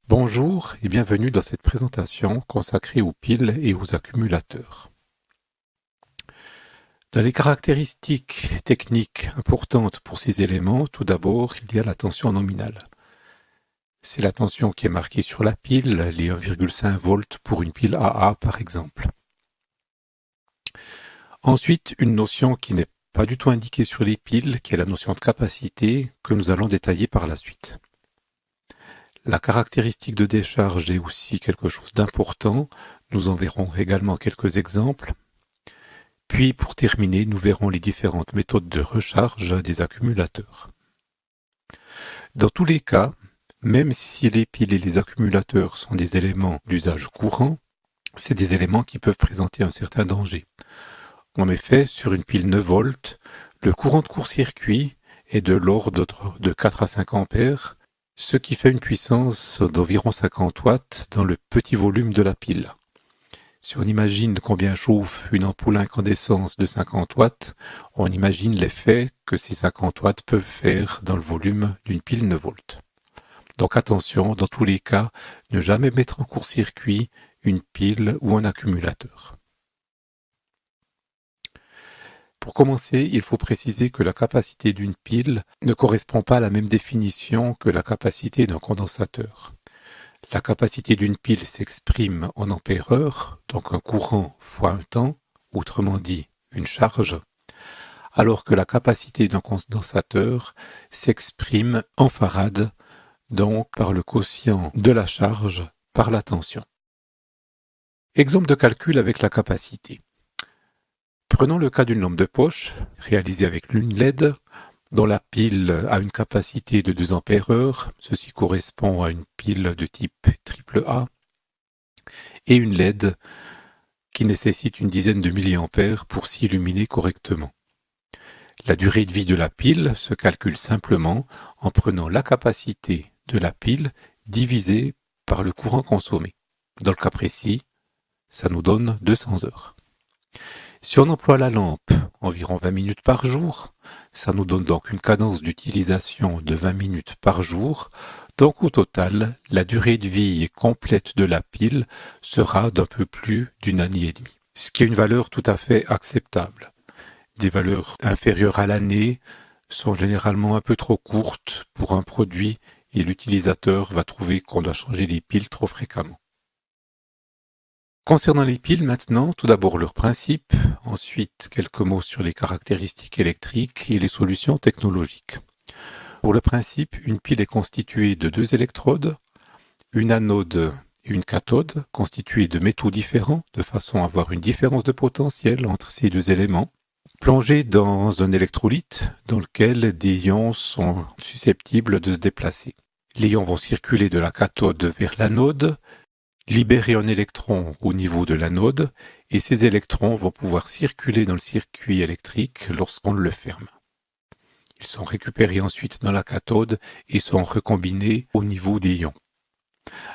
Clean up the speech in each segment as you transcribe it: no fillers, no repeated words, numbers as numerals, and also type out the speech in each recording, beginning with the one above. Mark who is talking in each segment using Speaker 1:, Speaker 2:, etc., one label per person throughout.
Speaker 1: Bonjour et bienvenue dans cette présentation consacrée aux piles et aux accumulateurs. Dans les caractéristiques techniques importantes pour ces éléments, tout d'abord, il y a la tension nominale. C'est la tension qui est marquée sur la pile, les 1,5 volts pour une pile AA par exemple. Ensuite, une notion qui n'est pas du tout indiquée sur les piles, qui est la notion de capacité, que nous allons détailler par la suite. La caractéristique de décharge est aussi quelque chose d'important. Nous en verrons également quelques exemples. Puis, pour terminer, nous verrons les différentes méthodes de recharge des accumulateurs. Dans tous les cas, même si les piles et les accumulateurs sont des éléments d'usage courant, c'est des éléments qui peuvent présenter un certain danger. En effet, sur une pile 9 volts, le courant de court-circuit est de l'ordre de 4 à 5 ampères, ce qui fait une puissance d'environ 50 watts dans le petit volume de la pile. Si on imagine combien chauffe une ampoule à incandescence de 50 watts, on imagine l'effet que ces 50 watts peuvent faire dans le volume d'une pile 9 volts. Donc attention, dans tous les cas, ne jamais mettre en court-circuit une pile ou un accumulateur. Pour commencer, il faut préciser que la capacité d'une pile ne correspond pas à la même définition que la capacité d'un condensateur. La capacité d'une pile s'exprime en ampères-heure, donc un courant fois un temps, autrement dit une charge, alors que la capacité d'un condensateur s'exprime en farad, donc par le quotient de la charge par la tension. Exemple de calcul avec la capacité. Prenons le cas d'une lampe de poche, réalisée avec l'une LED, dont la pile a une capacité de 2 ampères-heure, ceci correspond à une pile de type AAA, et une LED qui nécessite une dizaine de milliampères pour s'illuminer correctement. La durée de vie de la pile se calcule simplement en prenant la capacité de la pile divisée par le courant consommé. Dans le cas précis, ça nous donne 200 heures. Si on emploie la lampe environ 20 minutes par jour, ça nous donne donc une cadence d'utilisation de 20 minutes par jour. Donc au total, la durée de vie complète de la pile sera d'un peu plus d'une année et demie. Ce qui est une valeur tout à fait acceptable. Des valeurs inférieures à l'année sont généralement un peu trop courtes pour un produit et l'utilisateur va trouver qu'on doit changer les piles trop fréquemment. Concernant les piles maintenant, tout d'abord leur principe, ensuite quelques mots sur les caractéristiques électriques et les solutions technologiques. Pour le principe, une pile est constituée de 2 électrodes, une anode et une cathode, constituées de métaux différents, de façon à avoir une différence de potentiel entre ces 2 éléments, plongés dans un électrolyte dans lequel des ions sont susceptibles de se déplacer. Les ions vont circuler de la cathode vers l'anode, libérer un électron au niveau de l'anode, et ces électrons vont pouvoir circuler dans le circuit électrique lorsqu'on le ferme. Ils sont récupérés ensuite dans la cathode et sont recombinés au niveau des ions.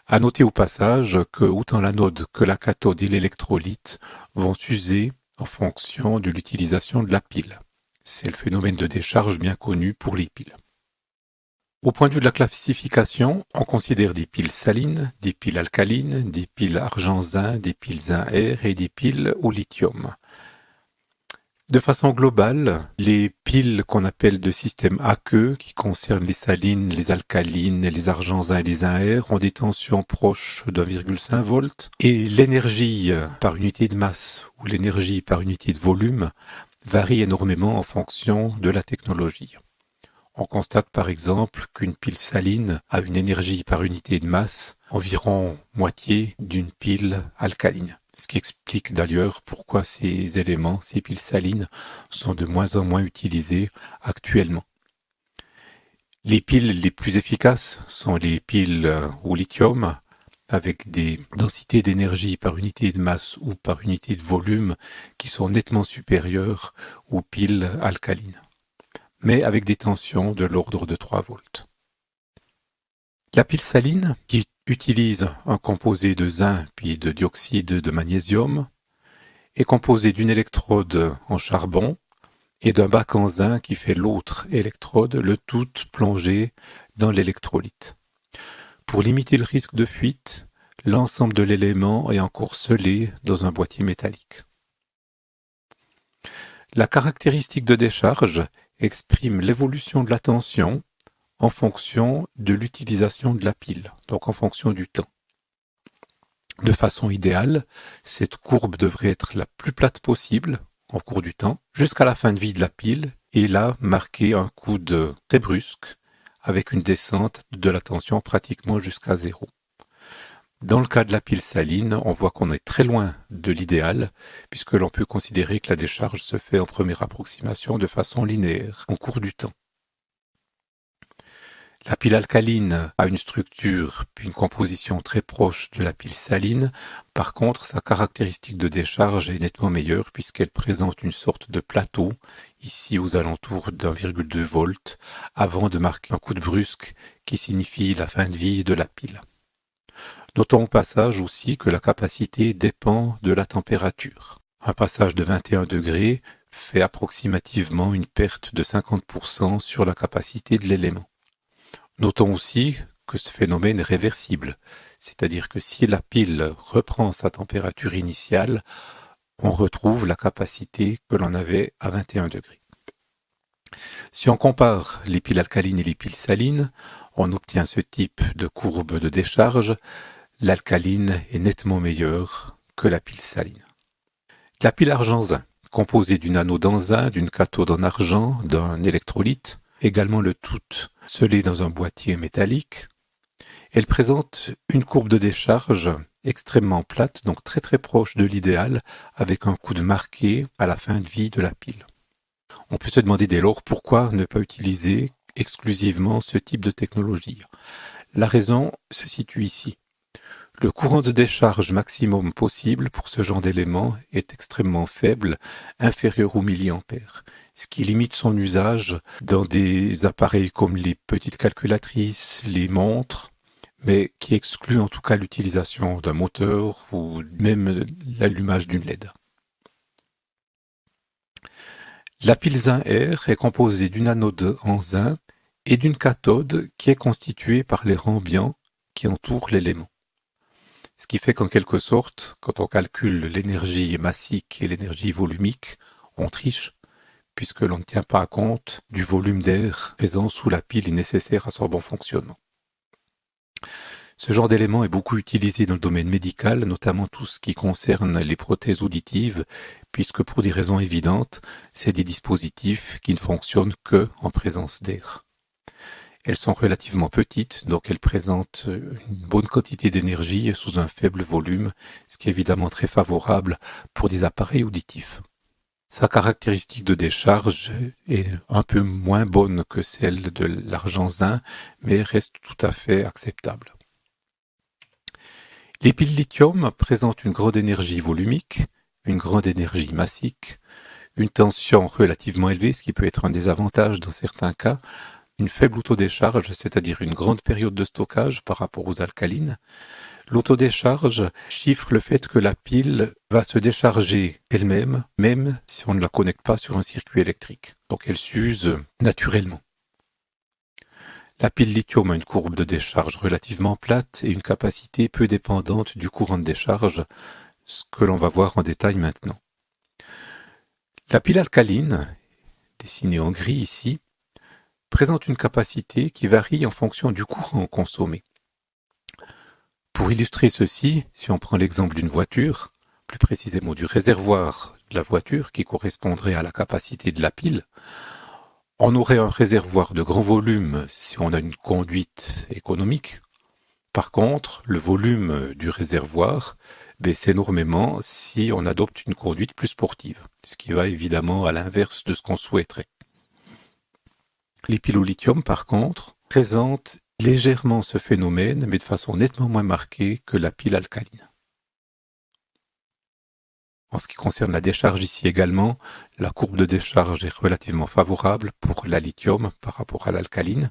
Speaker 1: À noter au passage que autant l'anode que la cathode et l'électrolyte vont s'user en fonction de l'utilisation de la pile. C'est le phénomène de décharge bien connu pour les piles. Au point de vue de la classification, on considère des piles salines, des piles alcalines, des piles argent-zinc, des piles zinc-air et des piles au lithium. De façon globale, les piles qu'on appelle de système aqueux, qui concernent les salines, les alcalines, les argent-zinc et les zinc-air, ont des tensions proches d'1,5 volts et l'énergie par unité de masse ou l'énergie par unité de volume varie énormément en fonction de la technologie. On constate par exemple qu'une pile saline a une énergie par unité de masse environ moitié d'une pile alcaline. Ce qui explique d'ailleurs pourquoi ces éléments, ces piles salines, sont de moins en moins utilisés actuellement. Les piles les plus efficaces sont les piles au lithium, avec des densités d'énergie par unité de masse ou par unité de volume qui sont nettement supérieures aux piles alcalines, mais avec des tensions de l'ordre de 3 volts. La pile saline, qui utilise un composé de zinc puis de dioxyde de magnésium, est composée d'une électrode en charbon et d'un bac en zinc qui fait l'autre électrode, le tout plongé dans l'électrolyte. Pour limiter le risque de fuite, l'ensemble de l'élément est encore scellé dans un boîtier métallique. La caractéristique de décharge exprime l'évolution de la tension en fonction de l'utilisation de la pile, donc en fonction du temps. De façon idéale, cette courbe devrait être la plus plate possible en cours du temps, jusqu'à la fin de vie de la pile, et là marquer un coude très brusque, avec une descente de la tension pratiquement jusqu'à 0. Dans le cas de la pile saline, on voit qu'on est très loin de l'idéal, puisque l'on peut considérer que la décharge se fait en première approximation de façon linéaire, en cours du temps. La pile alcaline a une structure puis une composition très proche de la pile saline. Par contre, sa caractéristique de décharge est nettement meilleure puisqu'elle présente une sorte de plateau, ici aux alentours d'1,2 volts, avant de marquer un coup de brusque qui signifie la fin de vie de la pile. Notons au passage aussi que la capacité dépend de la température. Un passage de 21 degrés fait approximativement une perte de 50% sur la capacité de l'élément. Notons aussi que ce phénomène est réversible, c'est-à-dire que si la pile reprend sa température initiale, on retrouve la capacité que l'on avait à 21 degrés. Si on compare les piles alcalines et les piles salines, on obtient ce type de courbe de décharge. L'alcaline est nettement meilleure que la pile saline. La pile argent-zinc, composée d'une anode en zinc, d'une cathode en argent, d'un électrolyte, également le tout scellé dans un boîtier métallique. Elle présente une courbe de décharge extrêmement plate, donc très très proche de l'idéal, avec un coude marqué à la fin de vie de la pile. On peut se demander dès lors pourquoi ne pas utiliser exclusivement ce type de technologie. La raison se situe ici. Le courant de décharge maximum possible pour ce genre d'élément est extrêmement faible, inférieur aux milliampères, ce qui limite son usage dans des appareils comme les petites calculatrices, les montres, mais qui exclut en tout cas l'utilisation d'un moteur ou même l'allumage d'une LED. La pile zinc-air est composée d'une anode en zinc et d'une cathode qui est constituée par l'air ambiant qui entoure l'élément. Ce qui fait qu'en quelque sorte, quand on calcule l'énergie massique et l'énergie volumique, on triche, puisque l'on ne tient pas compte du volume d'air présent sous la pile et nécessaire à son bon fonctionnement. Ce genre d'élément est beaucoup utilisé dans le domaine médical, notamment tout ce qui concerne les prothèses auditives, puisque pour des raisons évidentes, c'est des dispositifs qui ne fonctionnent que en présence d'air. Elles sont relativement petites, donc elles présentent une bonne quantité d'énergie sous un faible volume, ce qui est évidemment très favorable pour des appareils auditifs. Sa caractéristique de décharge est un peu moins bonne que celle de l'argent-zinc, mais reste tout à fait acceptable. Les piles lithium présentent une grande énergie volumique, une grande énergie massique, une tension relativement élevée, ce qui peut être un désavantage dans certains cas, une faible autodécharge, c'est-à-dire une grande période de stockage par rapport aux alcalines. L'autodécharge chiffre le fait que la pile va se décharger elle-même, même si on ne la connecte pas sur un circuit électrique. Donc elle s'use naturellement. La pile lithium a une courbe de décharge relativement plate et une capacité peu dépendante du courant de décharge, ce que l'on va voir en détail maintenant. La pile alcaline, dessinée en gris ici, présente une capacité qui varie en fonction du courant consommé. Pour illustrer ceci, si on prend l'exemple d'une voiture, plus précisément du réservoir de la voiture qui correspondrait à la capacité de la pile, on aurait un réservoir de grand volume si on a une conduite économique. Par contre, le volume du réservoir baisse énormément si on adopte une conduite plus sportive, ce qui va évidemment à l'inverse de ce qu'on souhaiterait. Les piles au lithium, par contre, présentent légèrement ce phénomène, mais de façon nettement moins marquée que la pile alcaline. En ce qui concerne la décharge ici également, la courbe de décharge est relativement favorable pour la lithium par rapport à l'alcaline.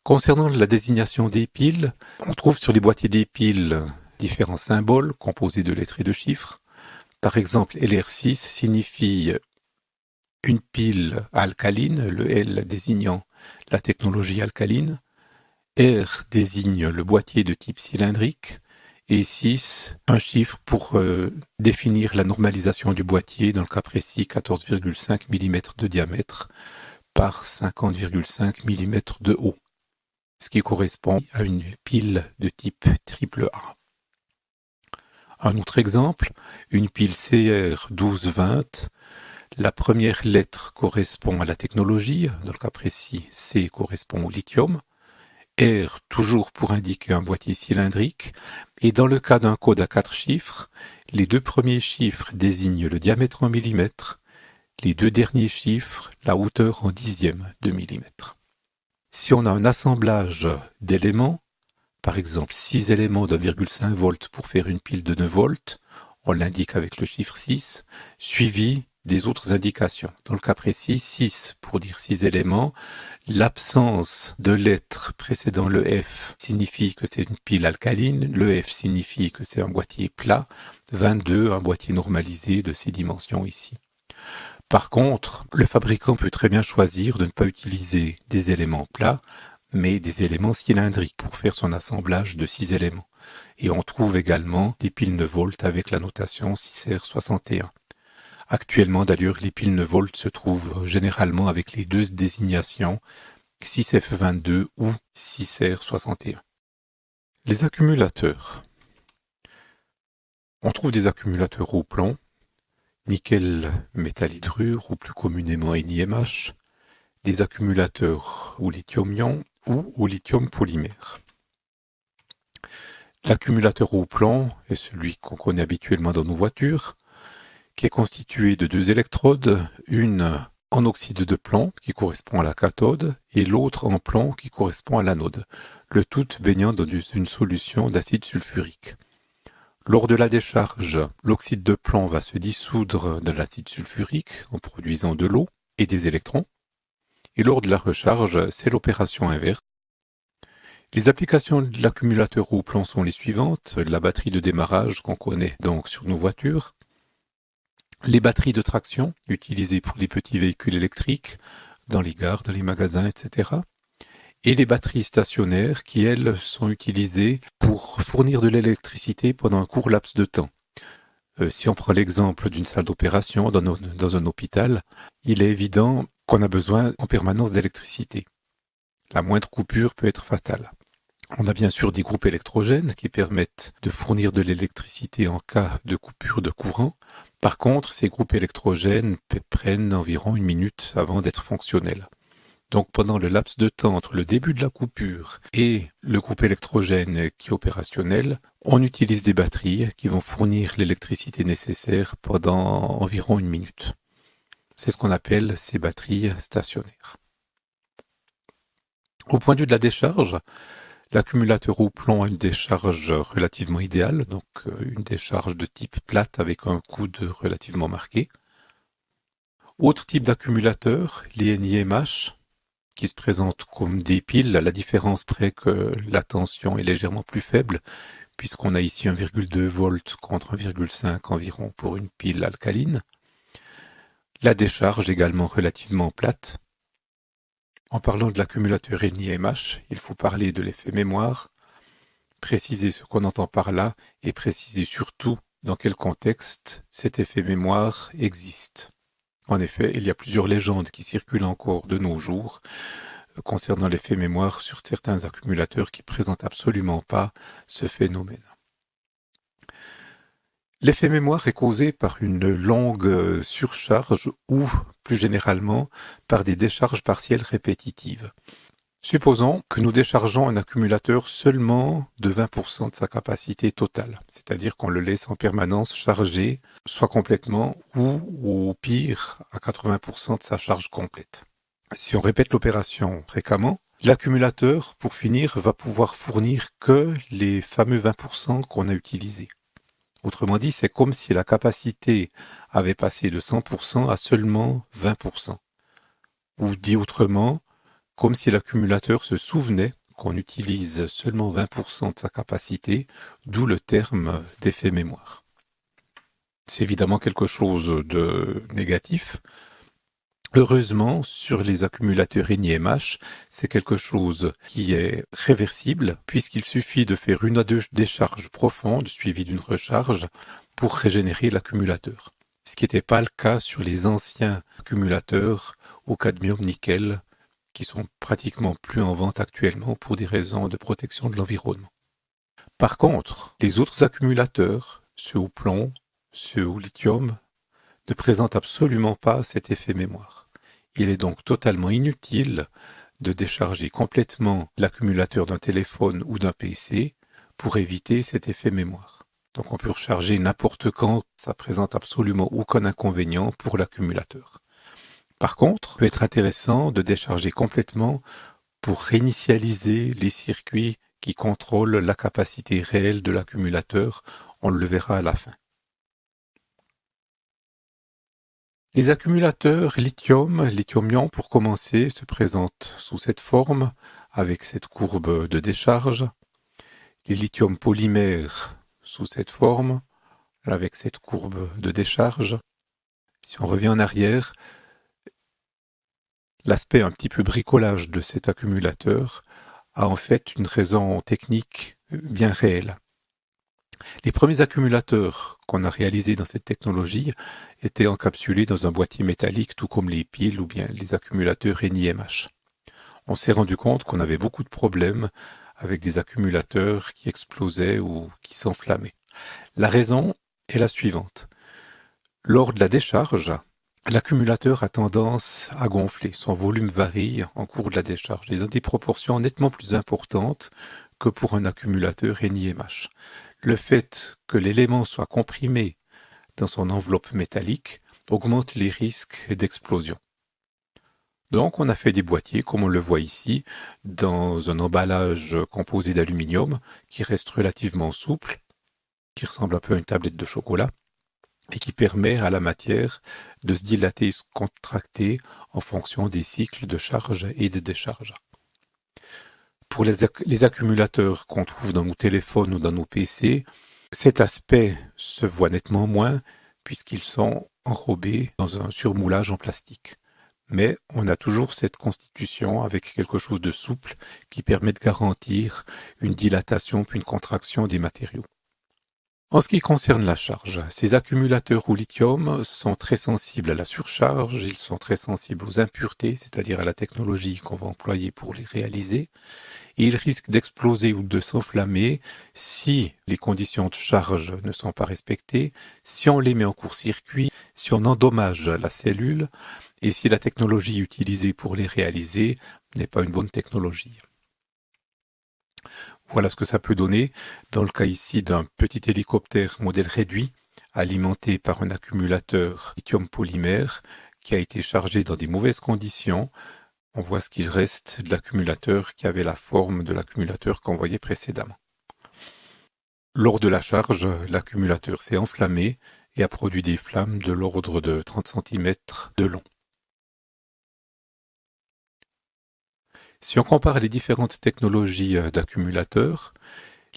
Speaker 1: Concernant la désignation des piles, on trouve sur les boîtiers des piles différents symboles composés de lettres et de chiffres. Par exemple, LR6 signifie une pile alcaline, le L désignant la technologie alcaline. R désigne le boîtier de type cylindrique. Et 6, un chiffre pour définir la normalisation du boîtier, dans le cas précis 14,5 mm de diamètre par 50,5 mm de haut, ce qui correspond à une pile de type AAA. Un autre exemple, une pile CR1220, la première lettre correspond à la technologie, dans le cas précis C correspond au lithium, R toujours pour indiquer un boîtier cylindrique, et dans le cas d'un code à 4 chiffres, les deux premiers chiffres désignent le diamètre en millimètres, les deux derniers chiffres la hauteur en dixièmes de millimètre. Si on a un assemblage d'éléments, par exemple 6 éléments de 1,5 volts pour faire une pile de 9 volts, on l'indique avec le chiffre 6, suivi des autres indications. Dans le cas précis, 6 pour dire 6 éléments. L'absence de lettres précédant le F signifie que c'est une pile alcaline. Le F signifie que c'est un boîtier plat. 22, un boîtier normalisé de ces dimensions ici. Par contre, le fabricant peut très bien choisir de ne pas utiliser des éléments plats, mais des éléments cylindriques pour faire son assemblage de 6 éléments. Et on trouve également des piles 9 volts avec la notation 6R61. Actuellement, d'ailleurs, les piles 9 volts se trouvent généralement avec les deux désignations 6F22 ou 6R61. Les accumulateurs. On trouve des accumulateurs au plomb, nickel métal-hydrure ou plus communément NiMH, des accumulateurs au lithium-ion ou au lithium polymère. L'accumulateur au plomb est celui qu'on connaît habituellement dans nos voitures, qui est constitué de deux électrodes, une en oxyde de plomb qui correspond à la cathode et l'autre en plomb qui correspond à l'anode, le tout baignant dans une solution d'acide sulfurique. Lors de la décharge, l'oxyde de plomb va se dissoudre dans l'acide sulfurique en produisant de l'eau et des électrons, et lors de la recharge, c'est l'opération inverse. Les applications de l'accumulateur au plomb sont les suivantes, la batterie de démarrage qu'on connaît donc sur nos voitures, les batteries de traction utilisées pour les petits véhicules électriques, dans les gares, dans les magasins, etc. Et les batteries stationnaires qui, elles, sont utilisées pour fournir de l'électricité pendant un court laps de temps. Si on prend l'exemple d'une salle d'opération dans un hôpital, il est évident qu'on a besoin en permanence d'électricité. La moindre coupure peut être fatale. On a bien sûr des groupes électrogènes qui permettent de fournir de l'électricité en cas de coupure de courant. Par contre, ces groupes électrogènes prennent environ 1 minute avant d'être fonctionnels. Donc pendant le laps de temps entre le début de la coupure et le groupe électrogène qui est opérationnel, on utilise des batteries qui vont fournir l'électricité nécessaire pendant environ 1 minute. C'est ce qu'on appelle ces batteries stationnaires. Au point de vue de la décharge, l'accumulateur au plomb a une décharge relativement idéale, donc une décharge de type plate avec un coude relativement marqué. Autre type d'accumulateur, les NiMH, qui se présentent comme des piles, à la différence près que la tension est légèrement plus faible, puisqu'on a ici 1,2 volts contre 1,5 environ pour une pile alcaline. La décharge également relativement plate. En parlant de l'accumulateur NiMH, il faut parler de l'effet mémoire, préciser ce qu'on entend par là et préciser surtout dans quel contexte cet effet mémoire existe. En effet, il y a plusieurs légendes qui circulent encore de nos jours concernant l'effet mémoire sur certains accumulateurs qui ne présentent absolument pas ce phénomène. L'effet mémoire est causé par une longue surcharge ou, plus généralement, par des décharges partielles répétitives. Supposons que nous déchargeons un accumulateur seulement de 20% de sa capacité totale, c'est-à-dire qu'on le laisse en permanence chargé, soit complètement ou au pire à 80% de sa charge complète. Si on répète l'opération fréquemment, l'accumulateur, pour finir, va pouvoir fournir que les fameux 20% qu'on a utilisés. Autrement dit, c'est comme si la capacité avait passé de 100% à seulement 20%. Ou dit autrement, comme si l'accumulateur se souvenait qu'on utilise seulement 20% de sa capacité, d'où le terme d'effet mémoire. C'est évidemment quelque chose de négatif. Heureusement, sur les accumulateurs NiMH, c'est quelque chose qui est réversible, puisqu'il suffit de faire une à deux décharges profondes suivies d'une recharge pour régénérer l'accumulateur. Ce qui n'était pas le cas sur les anciens accumulateurs au cadmium-nickel, qui sont pratiquement plus en vente actuellement pour des raisons de protection de l'environnement. Par contre, les autres accumulateurs, ceux au plomb, ceux au lithium, ne présentent absolument pas cet effet mémoire. Il est donc totalement inutile de décharger complètement l'accumulateur d'un téléphone ou d'un PC pour éviter cet effet mémoire. Donc on peut recharger n'importe quand, ça présente absolument aucun inconvénient pour l'accumulateur. Par contre, il peut être intéressant de décharger complètement pour réinitialiser les circuits qui contrôlent la capacité réelle de l'accumulateur. On le verra à la fin. Les accumulateurs lithium-ion pour commencer, se présentent sous cette forme, avec cette courbe de décharge. Les lithium polymères sous cette forme, avec cette courbe de décharge. Si on revient en arrière, l'aspect un petit peu bricolage de cet accumulateur a en fait une raison technique bien réelle. Les premiers accumulateurs qu'on a réalisés dans cette technologie étaient encapsulés dans un boîtier métallique, tout comme les piles ou bien les accumulateurs NiMH. On s'est rendu compte qu'on avait beaucoup de problèmes avec des accumulateurs qui explosaient ou qui s'enflammaient. La raison est la suivante. Lors de la décharge, l'accumulateur a tendance à gonfler. Son volume varie en cours de la décharge et dans des proportions nettement plus importantes que pour un accumulateur NiMH. Le fait que l'élément soit comprimé dans son enveloppe métallique augmente les risques d'explosion. Donc on a fait des boîtiers, comme on le voit ici, dans un emballage composé d'aluminium qui reste relativement souple, qui ressemble un peu à une tablette de chocolat, et qui permet à la matière de se dilater et se contracter en fonction des cycles de charge et de décharge. Pour les accumulateurs qu'on trouve dans nos téléphones ou dans nos PC, cet aspect se voit nettement moins puisqu'ils sont enrobés dans un surmoulage en plastique. Mais on a toujours cette constitution avec quelque chose de souple qui permet de garantir une dilatation puis une contraction des matériaux. En ce qui concerne la charge, ces accumulateurs au lithium sont très sensibles à la surcharge, ils sont très sensibles aux impuretés, c'est-à-dire à la technologie qu'on va employer pour les réaliser, et ils risquent d'exploser ou de s'enflammer si les conditions de charge ne sont pas respectées, si on les met en court-circuit, si on endommage la cellule, et si la technologie utilisée pour les réaliser n'est pas une bonne technologie. Voilà ce que ça peut donner dans le cas ici d'un petit hélicoptère modèle réduit alimenté par un accumulateur lithium polymère qui a été chargé dans des mauvaises conditions. On voit ce qu'il reste de l'accumulateur qui avait la forme de l'accumulateur qu'on voyait précédemment. Lors de la charge, l'accumulateur s'est enflammé et a produit des flammes de l'ordre de 30 cm de long. Si on compare les différentes technologies d'accumulateurs,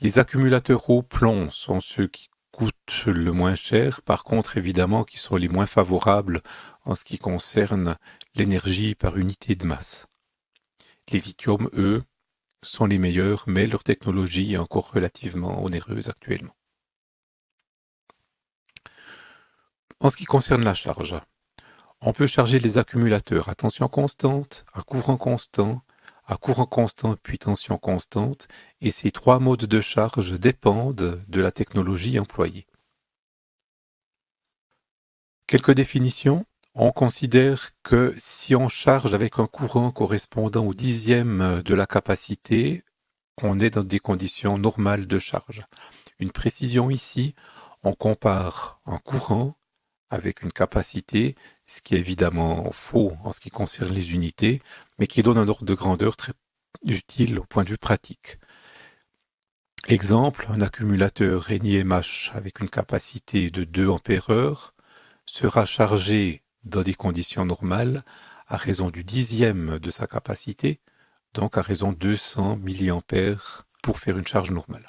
Speaker 1: les accumulateurs au plomb sont ceux qui coûtent le moins cher, par contre évidemment qui sont les moins favorables en ce qui concerne l'énergie par unité de masse. Les lithium, eux, sont les meilleurs, mais leur technologie est encore relativement onéreuse actuellement. En ce qui concerne la charge, on peut charger les accumulateurs à tension constante, à courant constant puis tension constante, et ces trois modes de charge dépendent de la technologie employée. Quelques définitions. On considère que si on charge avec un courant correspondant au dixième de la capacité, on est dans des conditions normales de charge. Une précision ici, on compare un courant avec une capacité, ce qui est évidemment faux en ce qui concerne les unités, mais qui donne un ordre de grandeur très utile au point de vue pratique. Exemple, un accumulateur NiMH avec une capacité de 2 ampères-heure sera chargé dans des conditions normales à raison du dixième de sa capacité, donc à raison de 200 milliampères pour faire une charge normale.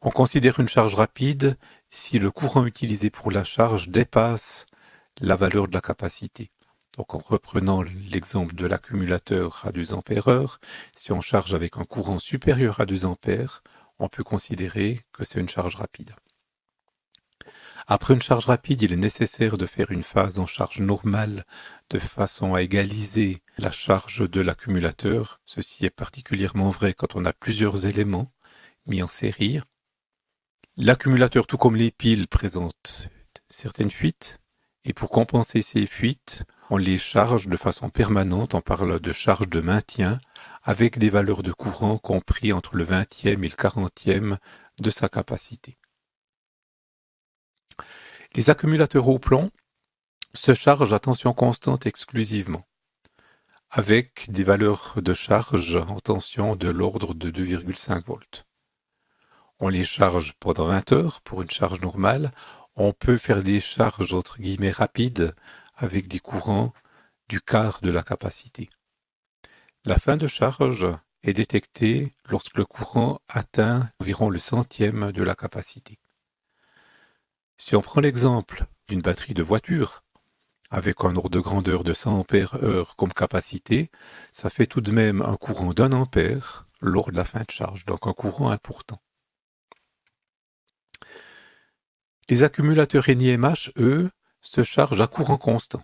Speaker 1: On considère une charge rapide si le courant utilisé pour la charge dépasse la valeur de la capacité. Donc en reprenant l'exemple de l'accumulateur à 2 ampères-heure, si on charge avec un courant supérieur à 2 ampères, on peut considérer que c'est une charge rapide. Après une charge rapide, il est nécessaire de faire une phase en charge normale de façon à égaliser la charge de l'accumulateur. Ceci est particulièrement vrai quand on a plusieurs éléments mis en série. L'accumulateur, tout comme les piles, présente certaines fuites, et pour compenser ces fuites, on les charge de façon permanente, on parle de charge de maintien, avec des valeurs de courant compris entre le 20e et le 40e de sa capacité. Les accumulateurs au plomb se chargent à tension constante exclusivement, avec des valeurs de charge en tension de l'ordre de 2,5 volts. On les charge pendant 20 heures pour une charge normale. On peut faire des charges entre guillemets rapides avec des courants du quart de la capacité. La fin de charge est détectée lorsque le courant atteint environ le centième de la capacité. Si on prend l'exemple d'une batterie de voiture, avec un ordre de grandeur de 100 ampères-heure comme capacité, ça fait tout de même un courant d'1 ampère lors de la fin de charge, donc un courant important. Les accumulateurs NiMH, eux, se chargent à courant constant,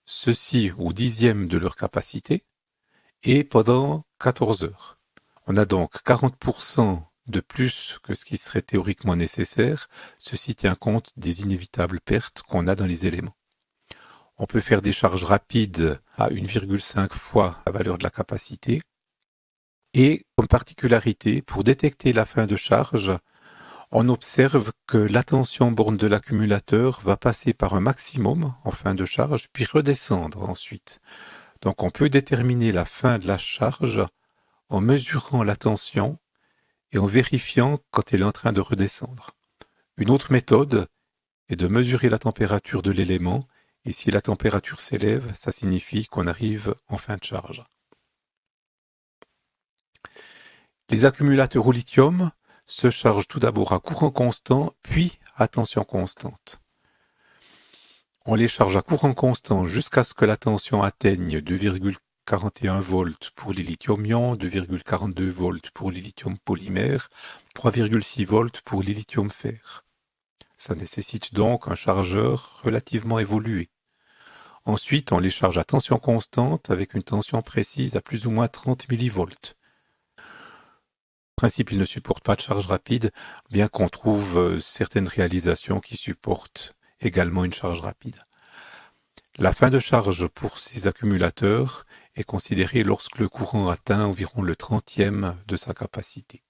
Speaker 1: ceci au dixième de leur capacité, et pendant 14 heures. On a donc 40% de plus que ce qui serait théoriquement nécessaire. Ceci tient compte des inévitables pertes qu'on a dans les éléments. On peut faire des charges rapides à 1,5 fois la valeur de la capacité. Et comme particularité, pour détecter la fin de charge, on observe que la tension borne de l'accumulateur va passer par un maximum en fin de charge, puis redescendre ensuite. Donc on peut déterminer la fin de la charge en mesurant la tension et en vérifiant quand elle est en train de redescendre. Une autre méthode est de mesurer la température de l'élément, et si la température s'élève, ça signifie qu'on arrive en fin de charge. Les accumulateurs au lithium se chargent tout d'abord à courant constant, puis à tension constante. On les charge à courant constant jusqu'à ce que la tension atteigne 2,41 volts pour les lithium-ion, 2,42 volts pour les lithium polymères, 3,6 volts pour les lithium-fer. Ça nécessite donc un chargeur relativement évolué. Ensuite, on les charge à tension constante avec une tension précise à plus ou moins 30 millivolts. En principe, ils ne supportent pas de charge rapide, bien qu'on trouve certaines réalisations qui supportent également une charge rapide. La fin de charge pour ces accumulateurs est considérée lorsque le courant atteint environ le 30e de sa capacité.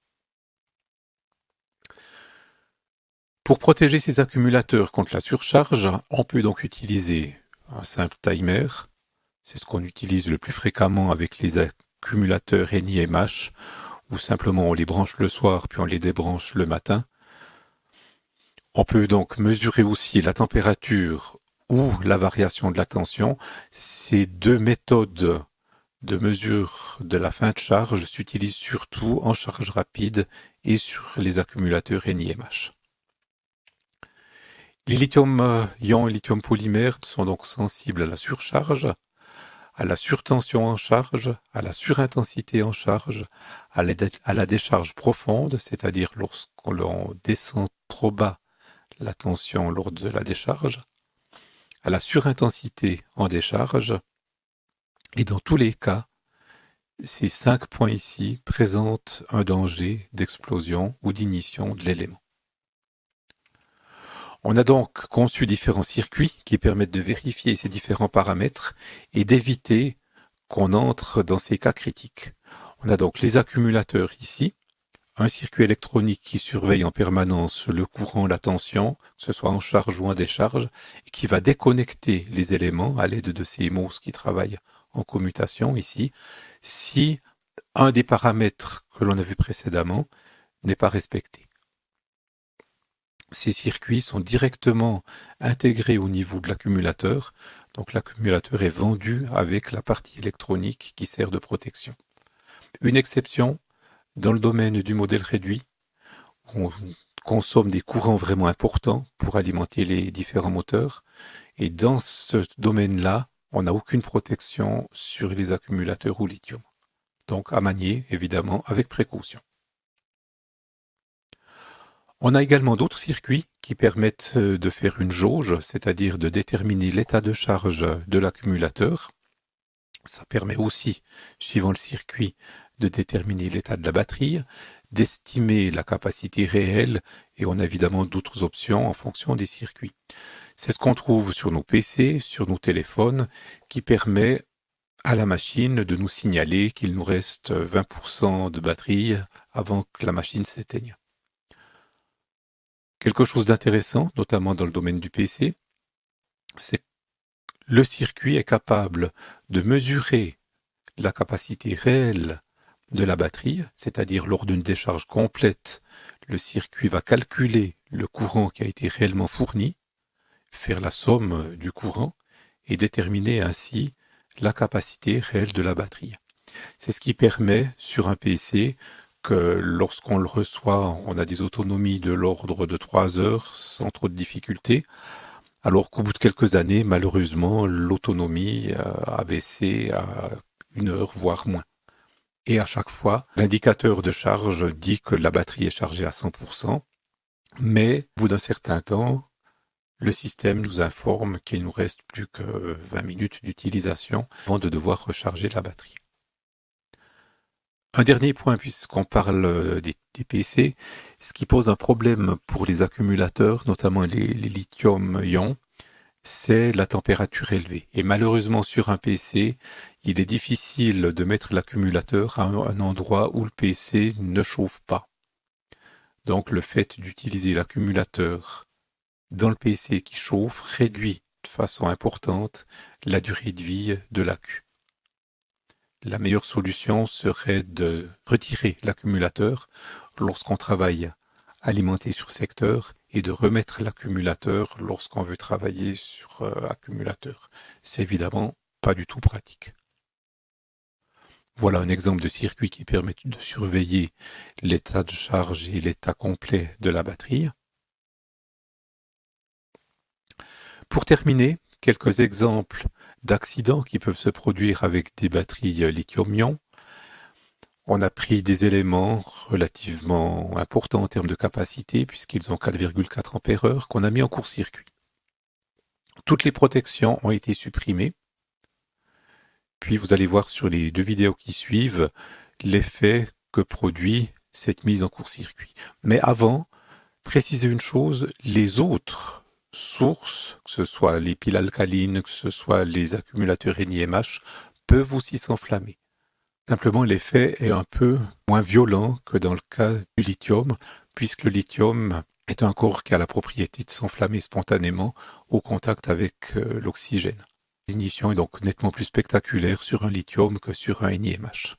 Speaker 1: Pour protéger ces accumulateurs contre la surcharge, on peut donc utiliser un simple timer. C'est ce qu'on utilise le plus fréquemment avec les accumulateurs NiMH, ou simplement on les branche le soir puis on les débranche le matin. On peut donc mesurer aussi la température ou la variation de la tension. Ces deux méthodes de mesure de la fin de charge s'utilisent surtout en charge rapide et sur les accumulateurs NiMH. Les lithium-ion et lithium polymères sont donc sensibles à la surcharge, à la surtension en charge, à la surintensité en charge, à la décharge profonde, c'est-à-dire lorsqu'on descend trop bas la tension lors de la décharge, à la surintensité en décharge, et dans tous les cas, ces 5 points ici présentent un danger d'explosion ou d'ignition de l'élément. On a donc conçu différents circuits qui permettent de vérifier ces différents paramètres et d'éviter qu'on entre dans ces cas critiques. On a donc les accumulateurs ici, un circuit électronique qui surveille en permanence le courant, la tension, que ce soit en charge ou en décharge, et qui va déconnecter les éléments à l'aide de ces MOS qui travaillent en commutation ici, si un des paramètres que l'on a vu précédemment n'est pas respecté. Ces circuits sont directement intégrés au niveau de l'accumulateur, donc l'accumulateur est vendu avec la partie électronique qui sert de protection. Une exception, dans le domaine du modèle réduit, on consomme des courants vraiment importants pour alimenter les différents moteurs, et dans ce domaine-là, on n'a aucune protection sur les accumulateurs au lithium. Donc à manier, évidemment, avec précaution. On a également d'autres circuits qui permettent de faire une jauge, c'est-à-dire de déterminer l'état de charge de l'accumulateur. Ça permet aussi, suivant le circuit, de déterminer l'état de la batterie, d'estimer la capacité réelle, et on a évidemment d'autres options en fonction des circuits. C'est ce qu'on trouve sur nos PC, sur nos téléphones, qui permet à la machine de nous signaler qu'il nous reste 20% de batterie avant que la machine s'éteigne. Quelque chose d'intéressant, notamment dans le domaine du PC, c'est que le circuit est capable de mesurer la capacité réelle de la batterie, c'est-à-dire lors d'une décharge complète, le circuit va calculer le courant qui a été réellement fourni, faire la somme du courant et déterminer ainsi la capacité réelle de la batterie. C'est ce qui permet sur un PC que lorsqu'on le reçoit, on a des autonomies de l'ordre de 3 heures sans trop de difficultés, alors qu'au bout de quelques années, malheureusement, l'autonomie a baissé à 1 heure, voire moins. Et à chaque fois, l'indicateur de charge dit que la batterie est chargée à 100%, mais au bout d'un certain temps, le système nous informe qu'il nous reste plus que 20 minutes d'utilisation avant de devoir recharger la batterie. Un dernier point, puisqu'on parle des PC, ce qui pose un problème pour les accumulateurs, notamment les lithium-ion, c'est la température élevée. Et malheureusement, sur un PC, il est difficile de mettre l'accumulateur à un endroit où le PC ne chauffe pas. Donc le fait d'utiliser l'accumulateur dans le PC qui chauffe réduit de façon importante la durée de vie de l'accu. La meilleure solution serait de retirer l'accumulateur lorsqu'on travaille alimenté sur secteur et de remettre l'accumulateur lorsqu'on veut travailler sur accumulateur. C'est évidemment pas du tout pratique. Voilà un exemple de circuit qui permet de surveiller l'état de charge et l'état complet de la batterie. Pour terminer, quelques exemples d'accidents qui peuvent se produire avec des batteries lithium-ion. On a pris des éléments relativement importants en termes de capacité, puisqu'ils ont 4,4 ampères-heure, qu'on a mis en court-circuit. Toutes les protections ont été supprimées. Puis vous allez voir sur les 2 vidéos qui suivent l'effet que produit cette mise en court-circuit. Mais avant, précisez une chose, les autres sources, que ce soit les piles alcalines, que ce soit les accumulateurs NiMH, peuvent aussi s'enflammer. Simplement, l'effet est un peu moins violent que dans le cas du lithium, puisque le lithium est un corps qui a la propriété de s'enflammer spontanément au contact avec l'oxygène. L'ignition est donc nettement plus spectaculaire sur un lithium que sur un NiMH.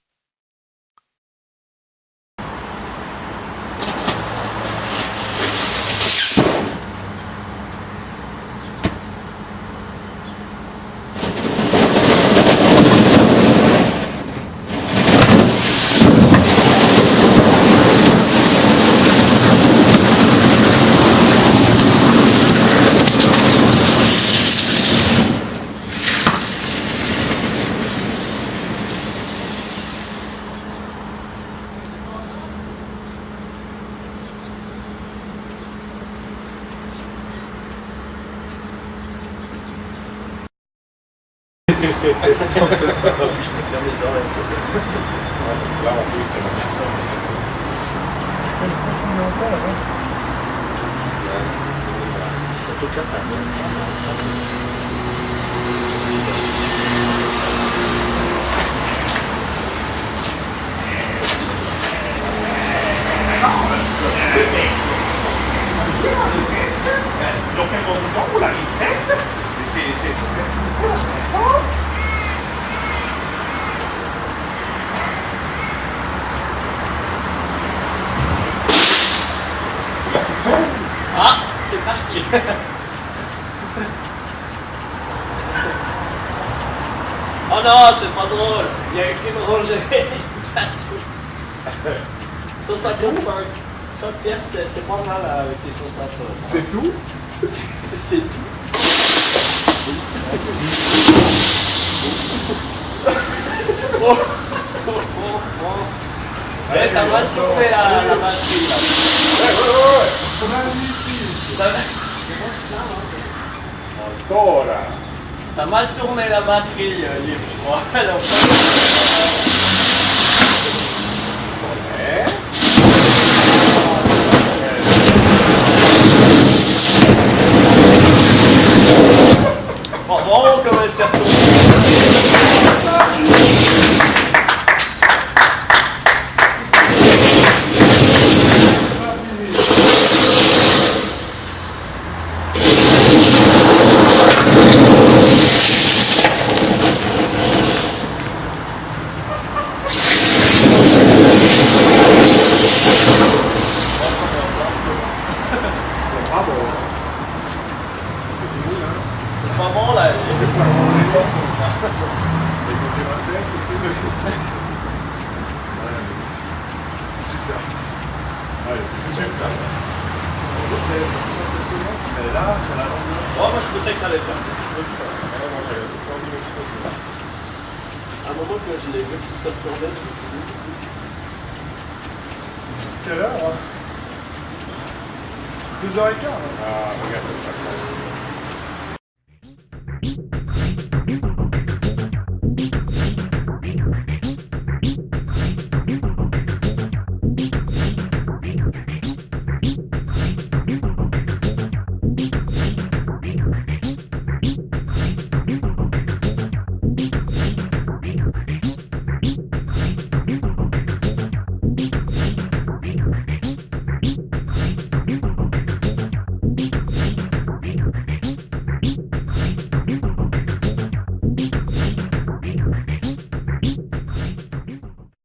Speaker 2: Je me ferme les oreilles, c'est fait. Ouais, parce que là, en plus, ça va bien ça. Surtout que là, ça va bien ça. Oh non, c'est pas drôle. Il y a qu'une rangée. Ça, ça compte 5. Toi, Pierre, t'es pas mal avec tes sauces.
Speaker 3: C'est tout?
Speaker 2: C'est tout. Oh. Ouais, t'as mal tourné la batterie là.
Speaker 3: Ancora.
Speaker 2: T'as mal tourné la batterie, Yves, je crois. Alors, bon, comme elle s'est retournée. C'est pas bon là.
Speaker 3: Mais là, c'est la longueur.
Speaker 2: Oh, moi je pensais que ça allait faire. À un moment que je l'ai vu, ça tournait, je me suis dit.
Speaker 3: Quelle heure? 2h15. Ah, regarde ça.